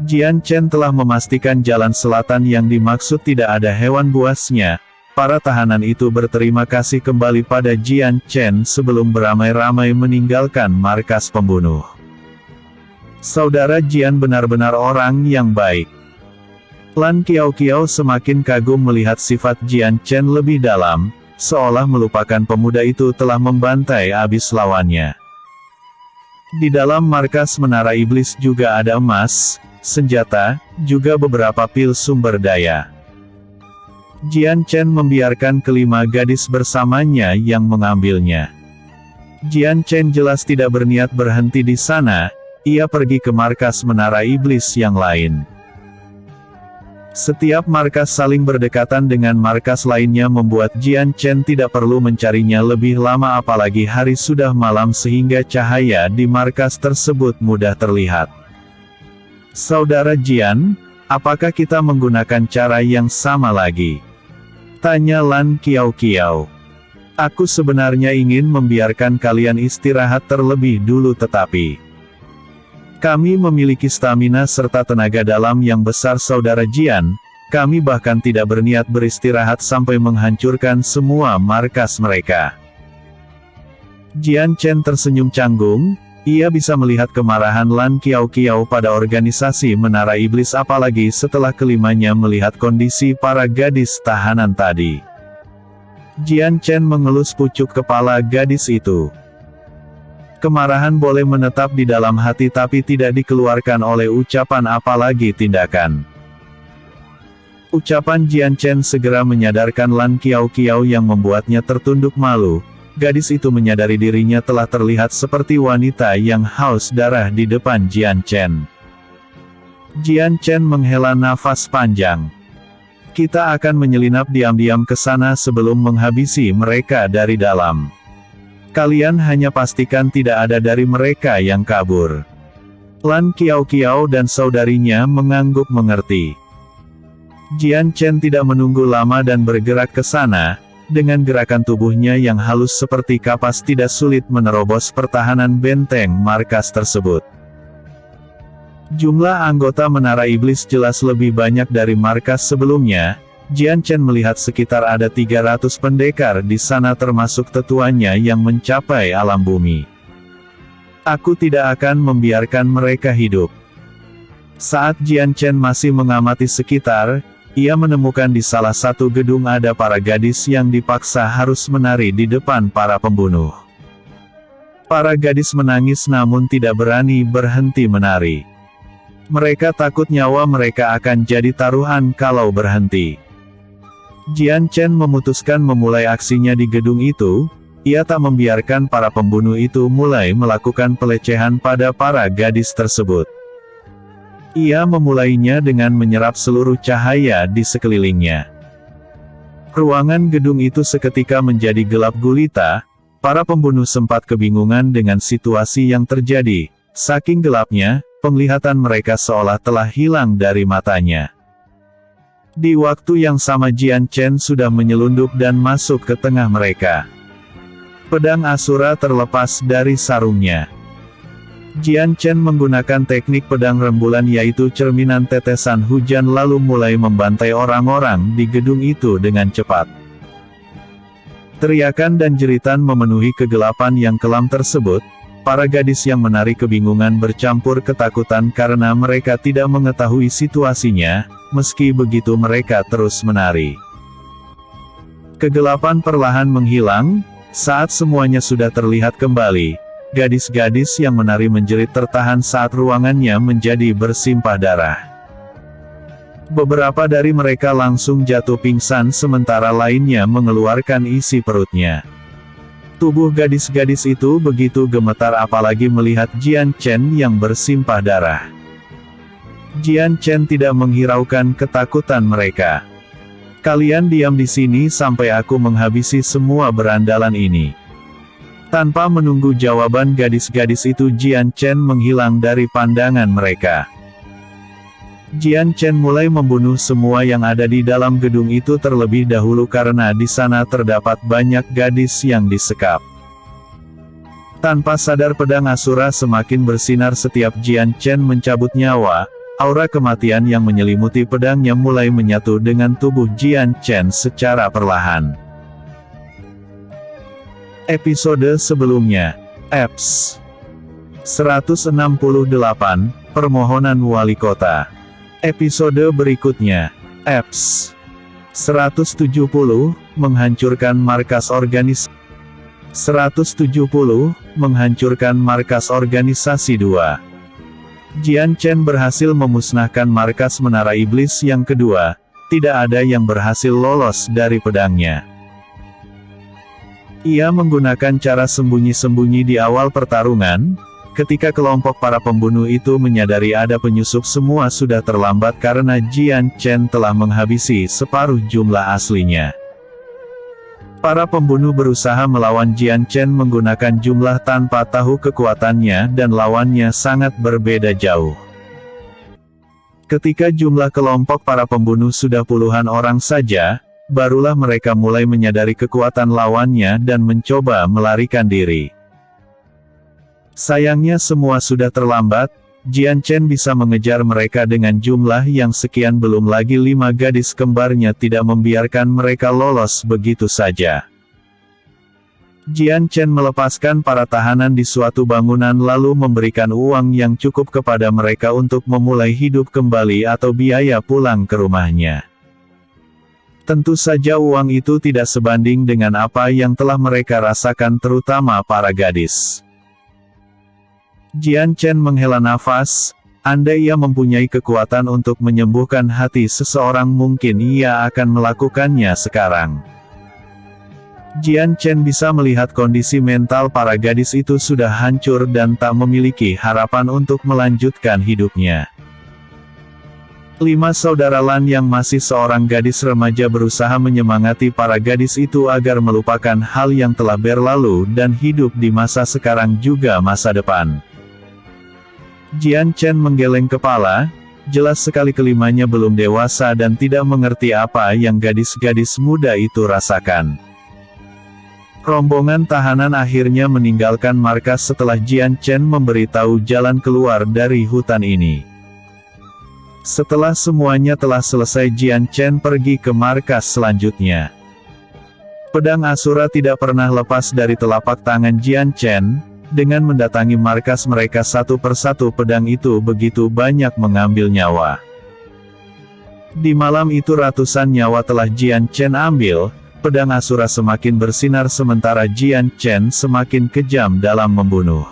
Jian Chen telah memastikan jalan selatan yang dimaksud tidak ada hewan buasnya. Para tahanan itu berterima kasih kembali pada Jian Chen sebelum beramai-ramai meninggalkan markas pembunuh. Saudara Jian benar-benar orang yang baik. Lan Qiao semakin kagum melihat sifat Jian Chen lebih dalam, seolah melupakan pemuda itu telah membantai abis lawannya. Di dalam markas menara iblis juga ada emas, senjata, juga beberapa pil sumber daya. Jian Chen membiarkan kelima gadis bersamanya yang mengambilnya. Jian Chen jelas tidak berniat berhenti di sana, ia pergi ke markas menara iblis yang lain. Setiap markas saling berdekatan dengan markas lainnya membuat Jian Chen tidak perlu mencarinya lebih lama, apalagi hari sudah malam sehingga cahaya di markas tersebut mudah terlihat. Saudara Jian, apakah kita menggunakan cara yang sama lagi? Tanya Lan Qiao. Aku sebenarnya ingin membiarkan kalian istirahat terlebih dulu, tetapi kami memiliki stamina serta tenaga dalam yang besar, Saudara Jian. Kami bahkan tidak berniat beristirahat sampai menghancurkan semua markas mereka. Jian Chen tersenyum canggung. Ia bisa melihat kemarahan Lan Qiao pada organisasi menara iblis, apalagi setelah kelimanya melihat kondisi para gadis tahanan tadi. Jian Chen mengelus pucuk kepala gadis itu. Kemarahan boleh menetap di dalam hati tapi tidak dikeluarkan oleh ucapan apalagi tindakan. Ucapan Jian Chen segera menyadarkan Lan Qiao yang membuatnya tertunduk malu. Gadis itu menyadari dirinya telah terlihat seperti wanita yang haus darah di depan Jian Chen. Jian Chen menghela nafas panjang. Kita akan menyelinap diam-diam ke sana sebelum menghabisi mereka dari dalam. Kalian hanya pastikan tidak ada dari mereka yang kabur. Lan Qiao dan saudarinya mengangguk mengerti. Jian Chen tidak menunggu lama dan bergerak ke sana. Dengan gerakan tubuhnya yang halus seperti kapas tidak sulit menerobos pertahanan benteng markas tersebut. Jumlah anggota menara iblis jelas lebih banyak dari markas sebelumnya. Jian Chen melihat sekitar ada 300 pendekar di sana termasuk tetuanya yang mencapai alam bumi. Aku tidak akan membiarkan mereka hidup. Saat Jian Chen masih mengamati sekitar, ia menemukan di salah satu gedung ada para gadis yang dipaksa harus menari di depan para pembunuh. Para gadis menangis namun tidak berani berhenti menari. Mereka takut nyawa mereka akan jadi taruhan kalau berhenti. Jian Chen memutuskan memulai aksinya di gedung itu. Ia tak membiarkan para pembunuh itu mulai melakukan pelecehan pada para gadis tersebut. Ia memulainya dengan menyerap seluruh cahaya di sekelilingnya. Ruangan gedung itu seketika menjadi gelap gulita. Para pembunuh sempat kebingungan dengan situasi yang terjadi. Saking gelapnya, penglihatan mereka seolah telah hilang dari matanya. Di waktu yang sama Jian Chen sudah menyelundup dan masuk ke tengah mereka. Pedang Asura terlepas dari sarungnya. Jian Chen menggunakan teknik pedang rembulan yaitu cerminan tetesan hujan lalu mulai membantai orang-orang di gedung itu dengan cepat. Teriakan dan jeritan memenuhi kegelapan yang kelam tersebut, para gadis yang menari kebingungan bercampur ketakutan karena mereka tidak mengetahui situasinya, meski begitu mereka terus menari. Kegelapan perlahan menghilang, saat semuanya sudah terlihat kembali. Gadis-gadis yang menari menjerit tertahan saat ruangannya menjadi bersimpah darah. Beberapa dari mereka langsung jatuh pingsan sementara lainnya mengeluarkan isi perutnya. Tubuh gadis-gadis itu begitu gemetar apalagi melihat Jian Chen yang bersimpah darah. Jian Chen tidak menghiraukan ketakutan mereka. Kalian diam di sini sampai aku menghabisi semua berandalan ini. Tanpa menunggu jawaban gadis-gadis itu Jian Chen menghilang dari pandangan mereka. Jian Chen mulai membunuh semua yang ada di dalam gedung itu terlebih dahulu karena di sana terdapat banyak gadis yang disekap. Tanpa sadar pedang Asura semakin bersinar setiap Jian Chen mencabut nyawa, aura kematian yang menyelimuti pedangnya mulai menyatu dengan tubuh Jian Chen secara perlahan. Episode sebelumnya, Eps 168, Permohonan Wali Kota. Episode berikutnya, Eps 170, Menghancurkan Markas Organisasi 170, Menghancurkan Markas Organisasi 2. Jian Chen berhasil memusnahkan markas Menara Iblis yang kedua, tidak ada yang berhasil lolos dari pedangnya. Ia menggunakan cara sembunyi-sembunyi di awal pertarungan, ketika kelompok para pembunuh itu menyadari ada penyusup semua sudah terlambat karena Jian Chen telah menghabisi separuh jumlah aslinya. Para pembunuh berusaha melawan Jian Chen menggunakan jumlah tanpa tahu kekuatannya dan lawannya sangat berbeda jauh. Ketika jumlah kelompok para pembunuh sudah puluhan orang saja, barulah mereka mulai menyadari kekuatan lawannya dan mencoba melarikan diri. Sayangnya semua sudah terlambat, Jian Chen bisa mengejar mereka dengan jumlah yang sekian belum lagi 5 gadis kembarnya tidak membiarkan mereka lolos begitu saja. Jian Chen melepaskan para tahanan di suatu bangunan lalu memberikan uang yang cukup kepada mereka untuk memulai hidup kembali atau biaya pulang ke rumahnya. Tentu saja uang itu tidak sebanding dengan apa yang telah mereka rasakan terutama para gadis. Jian Chen menghela nafas, andai ia mempunyai kekuatan untuk menyembuhkan hati seseorang mungkin ia akan melakukannya sekarang. Jian Chen bisa melihat kondisi mental para gadis itu sudah hancur dan tak memiliki harapan untuk melanjutkan hidupnya. 5 saudara Lan yang masih seorang gadis remaja berusaha menyemangati para gadis itu agar melupakan hal yang telah berlalu dan hidup di masa sekarang juga masa depan. Jian Chen menggeleng kepala, jelas sekali kelimanya belum dewasa dan tidak mengerti apa yang gadis-gadis muda itu rasakan. Rombongan tahanan akhirnya meninggalkan markas setelah Jian Chen memberitahu jalan keluar dari hutan ini. Setelah semuanya telah selesai Jian Chen pergi ke markas selanjutnya. Pedang Asura tidak pernah lepas dari telapak tangan Jian Chen, dengan mendatangi markas mereka satu persatu pedang itu begitu banyak mengambil nyawa. Di malam itu ratusan nyawa telah Jian Chen ambil, pedang Asura semakin bersinar sementara Jian Chen semakin kejam dalam membunuh.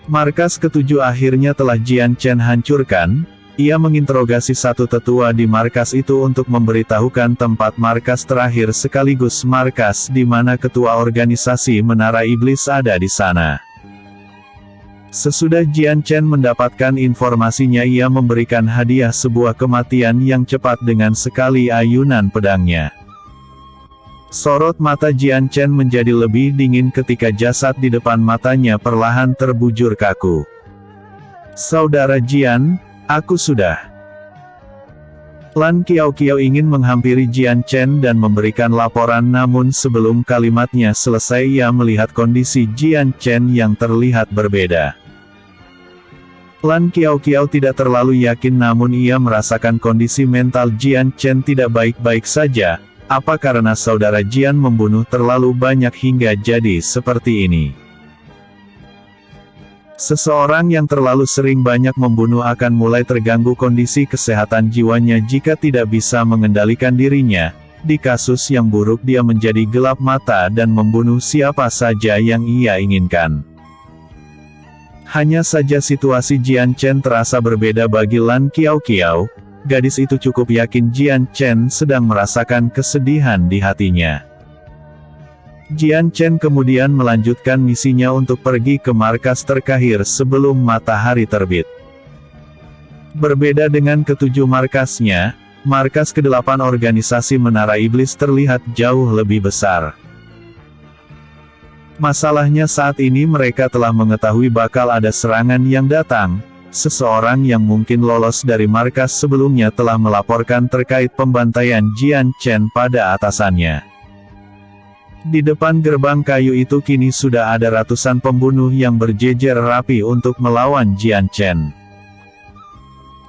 Markas ketujuh akhirnya telah Jian Chen hancurkan, ia menginterogasi satu tetua di markas itu untuk memberitahukan tempat markas terakhir sekaligus markas di mana ketua organisasi Menara Iblis ada di sana. Sesudah Jian Chen mendapatkan informasinya ia memberikan hadiah sebuah kematian yang cepat dengan sekali ayunan pedangnya. Sorot mata Jian Chen menjadi lebih dingin ketika jasad di depan matanya perlahan terbujur kaku. Saudara Jian, aku sudah. Lan Qiaoqiao ingin menghampiri Jian Chen dan memberikan laporan, namun sebelum kalimatnya selesai ia melihat kondisi Jian Chen yang terlihat berbeda. Lan Qiaoqiao tidak terlalu yakin, namun ia merasakan kondisi mental Jian Chen tidak baik-baik saja. Apa karena saudara Jian membunuh terlalu banyak hingga jadi seperti ini? Seseorang yang terlalu sering banyak membunuh akan mulai terganggu kondisi kesehatan jiwanya jika tidak bisa mengendalikan dirinya. Di kasus yang buruk dia menjadi gelap mata dan membunuh siapa saja yang ia inginkan. Hanya saja situasi Jian Chen terasa berbeda bagi Lan Qiaoqiao. Gadis itu cukup yakin Jian Chen sedang merasakan kesedihan di hatinya. Jian Chen kemudian melanjutkan misinya untuk pergi ke markas terkahir sebelum matahari terbit. Berbeda dengan ketujuh markasnya, markas ke-8 organisasi Menara Iblis terlihat jauh lebih besar. Masalahnya saat ini mereka telah mengetahui bakal ada serangan yang datang. Seseorang yang mungkin lolos dari markas sebelumnya telah melaporkan terkait pembantaian Jian Chen pada atasannya. Di depan gerbang kayu itu kini sudah ada ratusan pembunuh yang berjejer rapi untuk melawan Jian Chen.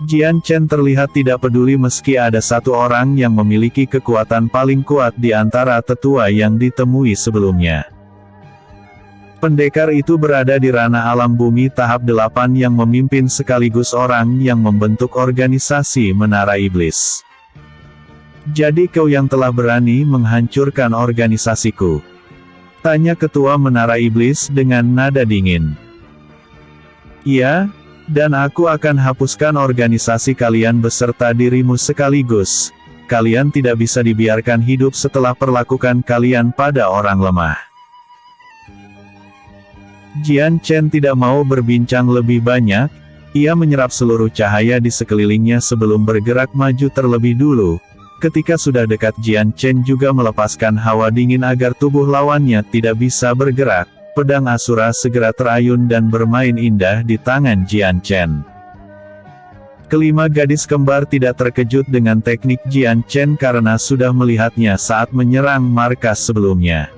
Jian Chen terlihat tidak peduli meski ada satu orang yang memiliki kekuatan paling kuat di antara tetua yang ditemui sebelumnya. Pendekar itu berada di ranah alam bumi tahap 8 yang memimpin sekaligus orang yang membentuk organisasi Menara Iblis. Jadi kau yang telah berani menghancurkan organisasiku? Tanya ketua Menara Iblis dengan nada dingin. Iya, dan aku akan hapuskan organisasi kalian beserta dirimu sekaligus. Kalian tidak bisa dibiarkan hidup setelah perlakukan kalian pada orang lemah. Jian Chen tidak mau berbincang lebih banyak. Ia menyerap seluruh cahaya di sekelilingnya sebelum bergerak maju terlebih dulu. Ketika sudah dekat, Jian Chen juga melepaskan hawa dingin agar tubuh lawannya tidak bisa bergerak. Pedang Asura segera terayun dan bermain indah di tangan Jian Chen. Kelima gadis kembar tidak terkejut dengan teknik Jian Chen karena sudah melihatnya saat menyerang markas sebelumnya.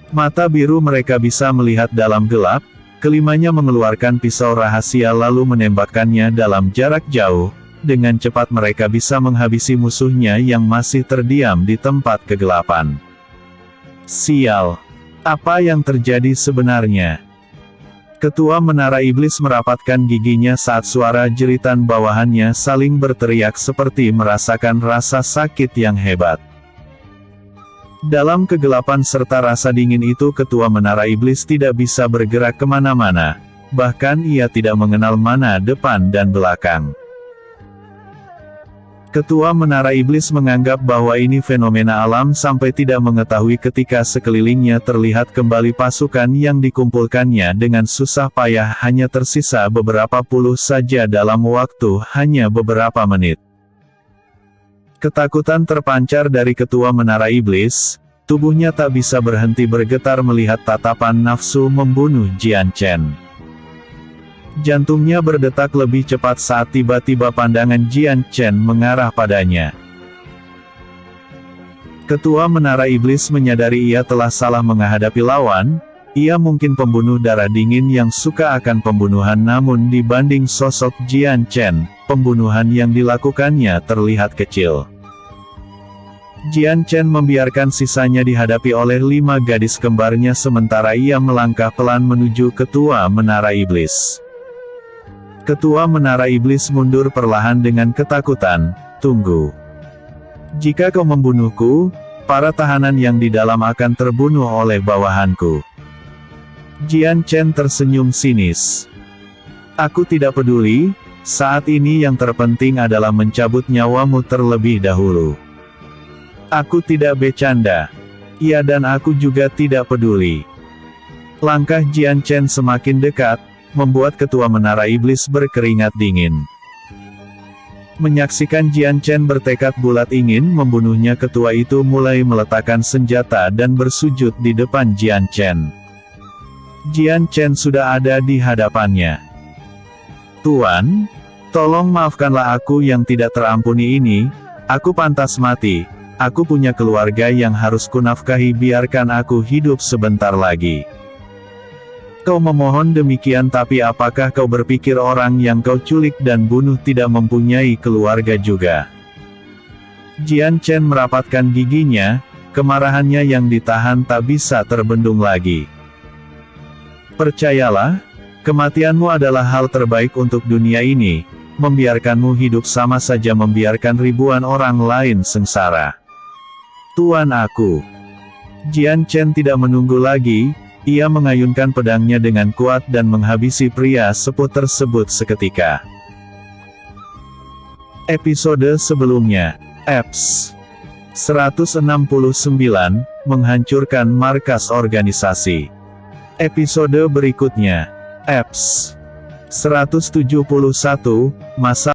Mata biru mereka bisa melihat dalam gelap. Kelimanya mengeluarkan pisau rahasia lalu menembakkannya dalam jarak jauh. Dengan cepat mereka bisa menghabisi musuhnya yang masih terdiam di tempat kegelapan. Sial! Apa yang terjadi sebenarnya? Ketua Menara Iblis merapatkan giginya saat suara jeritan bawahannya saling berteriak seperti merasakan rasa sakit yang hebat. Dalam kegelapan serta rasa dingin itu Ketua Menara Iblis tidak bisa bergerak kemana-mana. Bahkan ia tidak mengenal mana depan dan belakang. Ketua Menara Iblis menganggap bahwa ini fenomena alam sampai tidak mengetahui ketika sekelilingnya terlihat kembali pasukan yang dikumpulkannya dengan susah payah hanya tersisa beberapa puluh saja dalam waktu hanya beberapa menit. Ketakutan terpancar dari Ketua Menara Iblis, tubuhnya tak bisa berhenti bergetar melihat tatapan nafsu membunuh Jian Chen. Jantungnya berdetak lebih cepat saat tiba-tiba pandangan Jian Chen mengarah padanya. Ketua Menara Iblis menyadari ia telah salah menghadapi lawan. Ia mungkin pembunuh darah dingin yang suka akan pembunuhan, namun dibanding sosok Jian Chen, pembunuhan yang dilakukannya terlihat kecil. Jian Chen membiarkan sisanya dihadapi oleh 5 gadis kembarnya sementara ia melangkah pelan menuju Ketua Menara Iblis. Ketua Menara Iblis mundur perlahan dengan ketakutan. Tunggu. Jika kau membunuhku, para tahanan yang di dalam akan terbunuh oleh bawahanku. Jian Chen tersenyum sinis. Aku tidak peduli, saat ini yang terpenting adalah mencabut nyawamu terlebih dahulu. Aku tidak bercanda. Iya, dan aku juga tidak peduli. Langkah Jian Chen semakin dekat, membuat Ketua Menara Iblis berkeringat dingin. Menyaksikan Jian Chen bertekad bulat ingin membunuhnya, ketua itu mulai meletakkan senjata dan bersujud di depan Jian Chen. Jian Chen sudah ada di hadapannya. Tuan, Tolong maafkanlah aku yang tidak terampuni ini, aku pantas mati, aku punya keluarga yang harus kunafkahi, biarkan aku hidup sebentar lagi. Kau memohon demikian, tapi apakah kau berpikir orang yang kau culik dan bunuh tidak mempunyai keluarga juga? Jian Chen merapatkan giginya, kemarahannya yang ditahan tak bisa terbendung lagi. Percayalah, kematianmu adalah hal terbaik untuk dunia ini, membiarkanmu hidup sama saja membiarkan ribuan orang lain sengsara. Tuan aku. Jian Chen tidak menunggu lagi, ia mengayunkan pedangnya dengan kuat dan menghabisi pria sepuh tersebut seketika. Episode sebelumnya, Eps 169, menghancurkan markas organisasi. Episode berikutnya, Eps 171, masa